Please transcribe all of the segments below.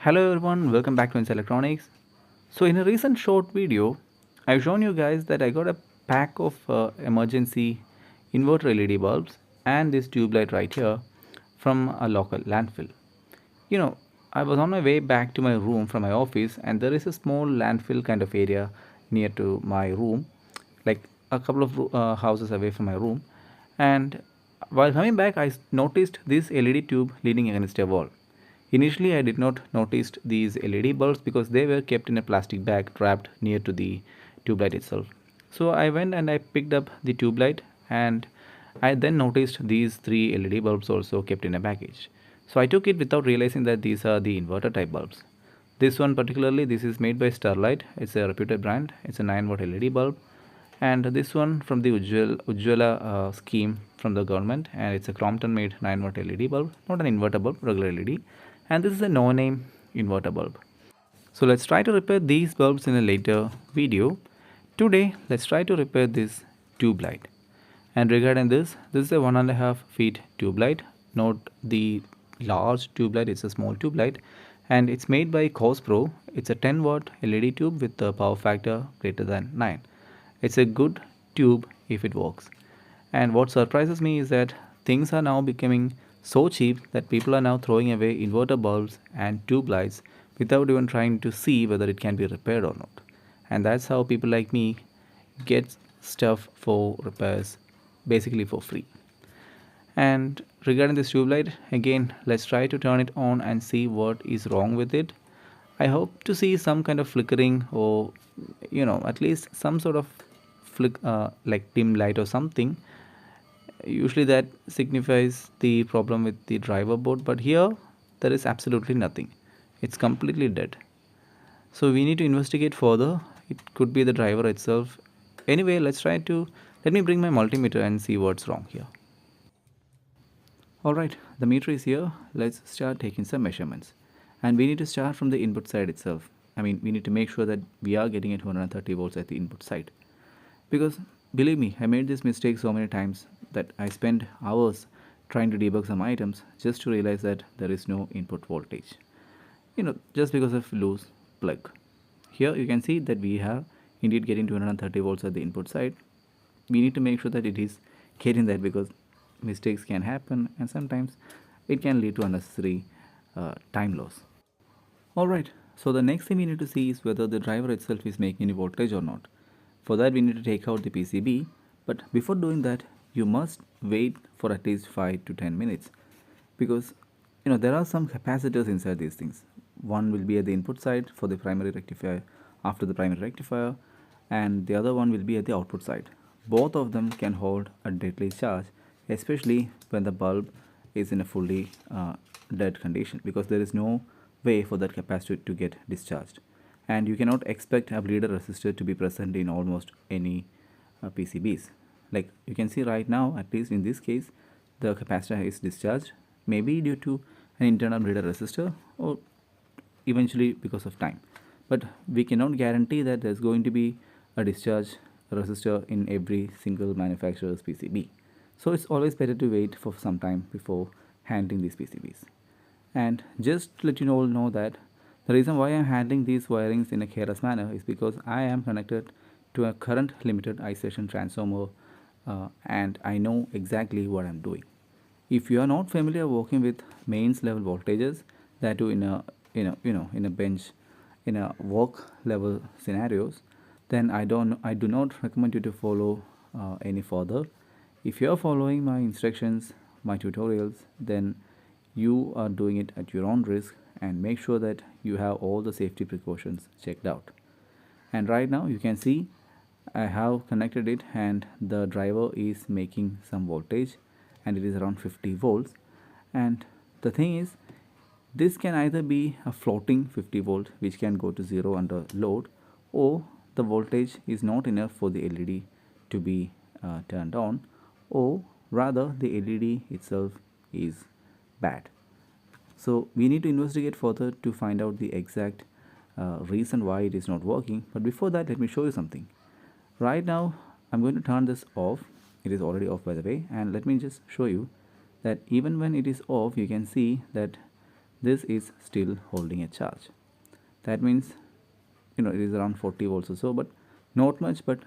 Hello everyone, welcome back to Insa Electronics. So in a recent short video, I've shown you guys that I got a pack of emergency inverter LED bulbs and this tube light right here from a local landfill. You know, I was on my way back to my room from my office and there is a small landfill kind of area near to my room, like a couple of houses away from my room. And while coming back, I noticed this LED tube leaning against a wall. Initially, I did not notice these LED bulbs because they were kept in a plastic bag trapped near to the tube light itself. So I went and I picked up the tube light and I then noticed these three LED bulbs also kept in a package. So I took it without realizing that these are the inverter type bulbs. This one particularly, this is made by Starlight. It's a reputed brand. It's a 9-watt LED bulb. And this one from the Ujjwala scheme from the government, and it's a Crompton made 9-watt LED bulb, not an inverter bulb, regular LED. And this is a no-name inverter bulb. So let's try to repair these bulbs in a later video. Today, let's try to repair this tube light. And regarding this is a 1.5 feet tube light, not the large tube light, it's a small tube light. And it's made by Cospro. It's a 10-watt LED tube with a power factor greater than 9. It's a good tube if it works. And what surprises me is that things are now becoming so cheap that people are now throwing away inverter bulbs and tube lights without even trying to see whether it can be repaired or not. And that's how people like me get stuff for repairs basically for free. And regarding this tube light, again, let's try to turn it on and see what is wrong with it. I hope to see some kind of flickering or at least some sort of like dim light or something. Usually that signifies the problem with the driver board, but here there is absolutely nothing. It's completely dead. So we need to investigate further. It could be the driver itself. Anyway, let me bring my multimeter and see what's wrong here. Alright, the meter is here. Let's start taking some measurements. And we need to start from the input side itself. I mean, we need to make sure that we are getting at 230 volts at the input side. Because believe me, I made this mistake so many times that I spent hours trying to debug some items just to realize that there is no input voltage. Just because of loose plug. Here you can see that we have indeed getting 230 volts at the input side. We need to make sure that it is getting that because mistakes can happen and sometimes it can lead to unnecessary time loss. Alright, so the next thing we need to see is whether the driver itself is making any voltage or not. For that we need to take out the PCB, but before doing that you must wait for at least 5 to 10 minutes because there are some capacitors inside these things. One will be at the input side for the primary rectifier after the primary rectifier, and the other one will be at the output side. Both of them can hold a deadly charge, especially when the bulb is in a fully dead condition because there is no way for that capacitor to get discharged, and you cannot expect a bleeder resistor to be present in almost any PCBs. Like you can see right now, at least in this case, the capacitor is discharged, maybe due to an internal bleeder resistor or eventually because of time, but we cannot guarantee that there's going to be a discharge resistor in every single manufacturer's PCB. So it's always better to wait for some time before handling these PCBs. And just to let you all know that the reason why I'm handling these wirings in a careless manner is because I am connected to a current limited isolation transformer and I know exactly what I'm doing. If you are not familiar working with mains level voltages, that too in a bench in a work level scenarios, then I do not recommend you to follow any further. If you are following my instructions, my tutorials, then you are doing it at your own risk, and make sure that you have all the safety precautions checked out. And right now you can see I have connected it and the driver is making some voltage and it is around 50 volts. And the thing is, this can either be a floating 50 volt which can go to zero under load, or the voltage is not enough for the LED to be turned on, or rather the LED itself is bad. So we need to investigate further to find out the exact reason why it is not working. But before that, let me show you something. Right now I'm going to turn this off. It is already off by the way, and let me just show you that even when it is off, you can see that this is still holding a charge. That means, it is around 40 volts or so, but not much. But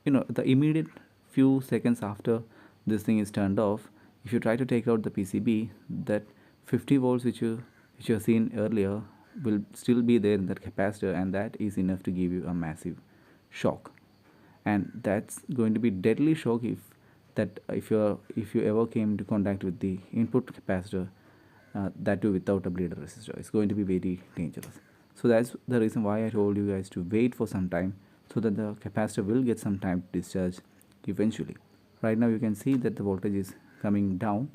the immediate few seconds after this thing is turned off, if you try to take out the PCB, that 50 volts which you have seen earlier will still be there in that capacitor, and that is enough to give you a massive shock. And that's going to be deadly shock if you ever came into contact with the input capacitor, that too without a bleeder resistor. It's going to be very dangerous. So that's the reason why I told you guys to wait for some time, so that the capacitor will get some time to discharge eventually. Right now you can see that the voltage is coming down,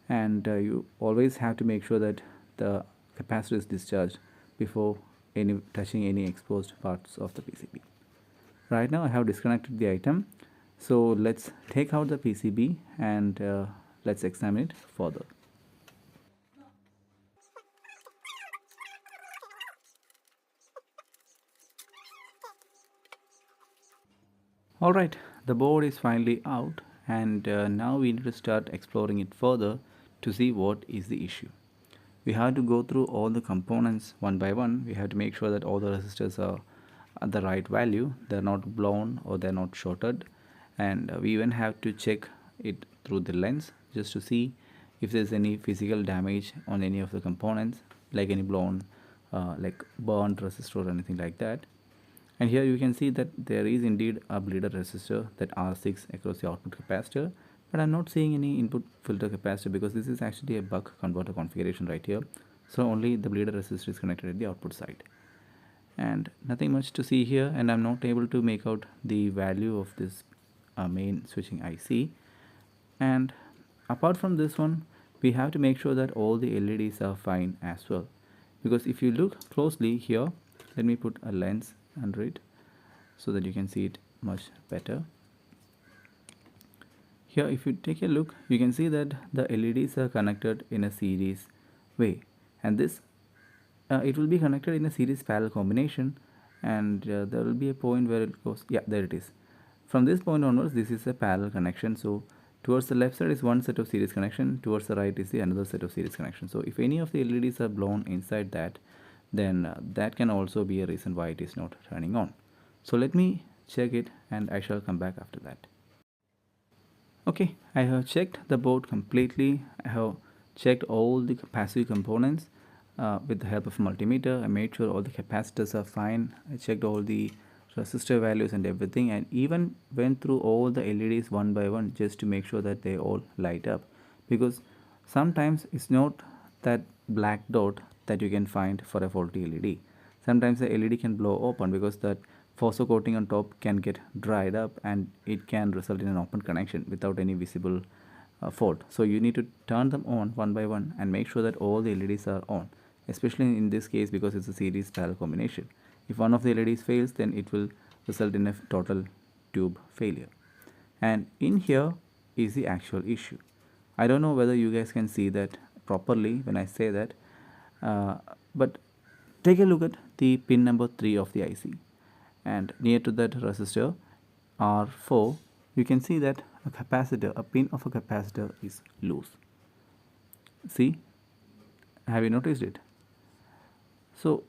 and you always have to make sure that the capacitor is discharged before touching any exposed parts of the PCB. Right now I have disconnected the item, so let's take out the PCB and let's examine it further. Alright, the board is finally out, and now we need to start exploring it further to see what is the issue. We have to go through all the components one by one. We have to make sure that all the resistors are at the right value, they're not blown or they're not shorted, and we even have to check it through the lens just to see if there's any physical damage on any of the components, like any blown like burned resistor or anything like that. And here you can see that there is indeed a bleeder resistor, that R6 across the output capacitor, but I'm not seeing any input filter capacitor because this is actually a buck converter configuration right here. So only the bleeder resistor is connected at the output side, and nothing much to see here. And I'm not able to make out the value of this main switching IC. And apart from this one, we have to make sure that all the LEDs are fine as well, because if you look closely here, let me put a lens under it so that you can see it much better. Here if you take a look, you can see that the LEDs are connected in a series way, and this it will be connected in a series parallel combination, and there will be a point where it goes, yeah, there it is. From this point onwards, this is a parallel connection. So towards the left side is one set of series connection, towards the right is the another set of series connection. So if any of the LEDs are blown inside that, then that can also be a reason why it is not turning on. So let me check it and I shall come back after that. Okay, I have checked the board completely. I have checked all the passive components with the help of a multimeter. I made sure all the capacitors are fine. I checked all the resistor values and everything, and even went through all the LEDs one by one just to make sure that they all light up, because sometimes it's not that black dot that you can find for a faulty LED. Sometimes the LED can blow open because that phospho coating on top can get dried up, and it can result in an open connection without any visible fault. So you need to turn them on one by one and make sure that all the LEDs are on, especially in this case because it's a series parallel combination. If one of the LEDs fails, then it will result in a total tube failure. And in here is the actual issue. I don't know whether you guys can see that properly when I say that, but take a look at the pin number 3 of the IC, and near to that resistor R4, you can see that a pin of a capacitor is loose. See, have you noticed it? So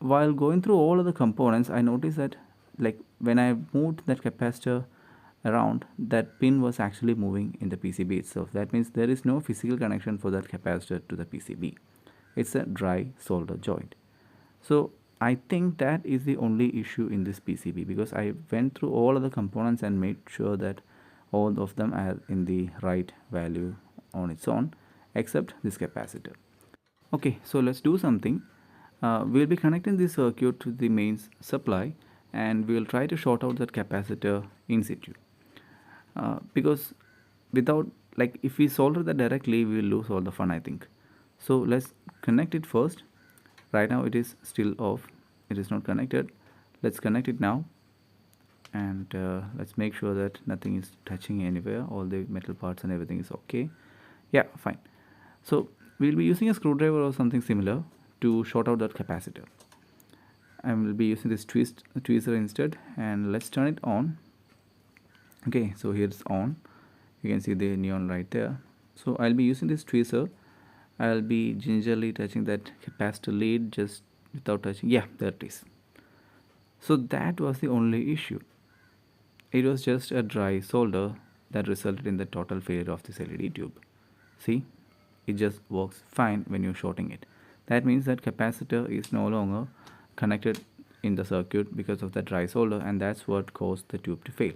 while going through all of the components, I noticed that, like, when I moved that capacitor around, that pin was actually moving in the PCB itself. That means there is no physical connection for that capacitor to the PCB. It's a dry solder joint. So I think that is the only issue in this PCB, because I went through all of the components and made sure that all of them are in the right value on its own, except this capacitor. Okay, so let's do something. We'll be connecting this circuit to the mains supply, and we'll try to short out that capacitor in situ, because without, like, if we solder that directly, we will lose all the fun, I think. So let's connect it first. Right now it is still off, it is not connected. Let's connect it now, and let's make sure that nothing is touching anywhere, all the metal parts and everything is okay. Yeah, fine. So we'll be using a screwdriver or something similar to short out that capacitor. I will be using this tweezer instead, and let's turn it on. Okay, so here it's on. You can see the neon right there. So I'll be using this tweezer I'll be gingerly touching that capacitor lead just without touching. Yeah, there it is. So that was the only issue. It was just a dry solder that resulted in the total failure of this LED tube. See, it just works fine when you're shorting it. That means that capacitor is no longer connected in the circuit because of the dry solder, and that's what caused the tube to fail.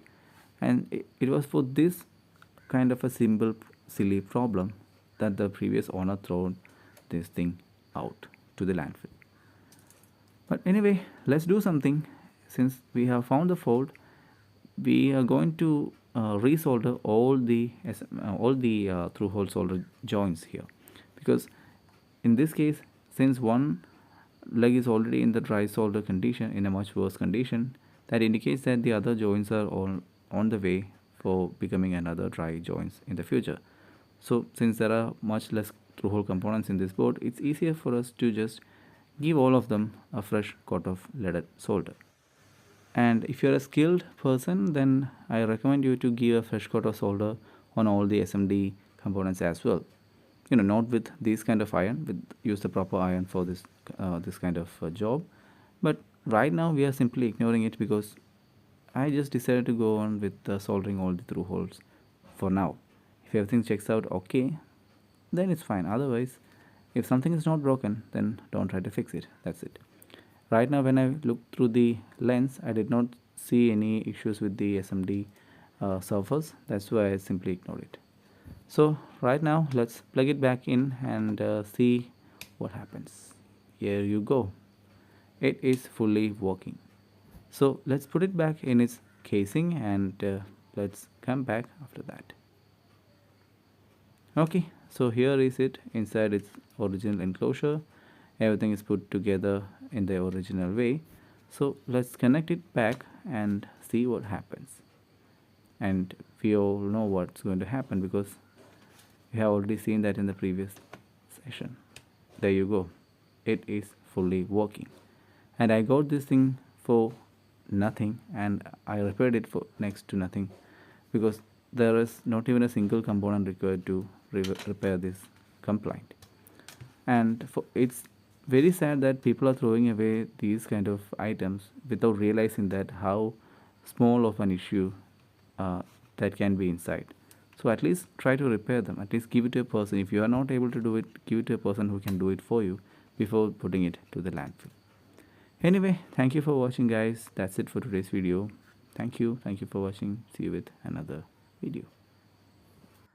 And it was for this kind of a simple silly problem that the previous owner thrown this thing out to the landfill. But anyway, let's do something. Since we have found the fault, we are going to resolder all the through hole solder joints here, because in this case, since one leg is already in the dry solder condition, in a much worse condition, that indicates that the other joints are all on the way for becoming another dry joints in the future. So since there are much less through hole components in this board, it's easier for us to just give all of them a fresh coat of leaded solder. And if you're a skilled person, then I recommend you to give a fresh coat of solder on all the SMD components as well. Not with this kind of iron, with use the proper iron for this kind of job. But right now we are simply ignoring it because I just decided to go on with soldering all the through holes for now. If everything checks out okay, then it's fine. Otherwise, if something is not broken, then don't try to fix it. That's it. Right now, when I looked through the lens, I did not see any issues with the SMD surface. That's why I simply ignored it. So right now, let's plug it back in and see what happens. Here you go. It is fully working. So let's put it back in its casing, and let's come back after that. Okay, so here is it inside its original enclosure. Everything is put together in the original way. So let's connect it back and see what happens. And we all know what's going to happen because we have already seen that in the previous session. There you go. It is fully working. And I got this thing for nothing, and I repaired it for next to nothing because there is not even a single component required to repair this complaint. And it's very sad that people are throwing away these kind of items without realizing that how small of an issue that can be inside. So at least try to repair them. At least give it to a person. If you are not able to do it, give it to a person who can do it for you before putting it to the landfill. Anyway, thank you for watching, guys. That's it for today's video. Thank you for watching. See you with another video.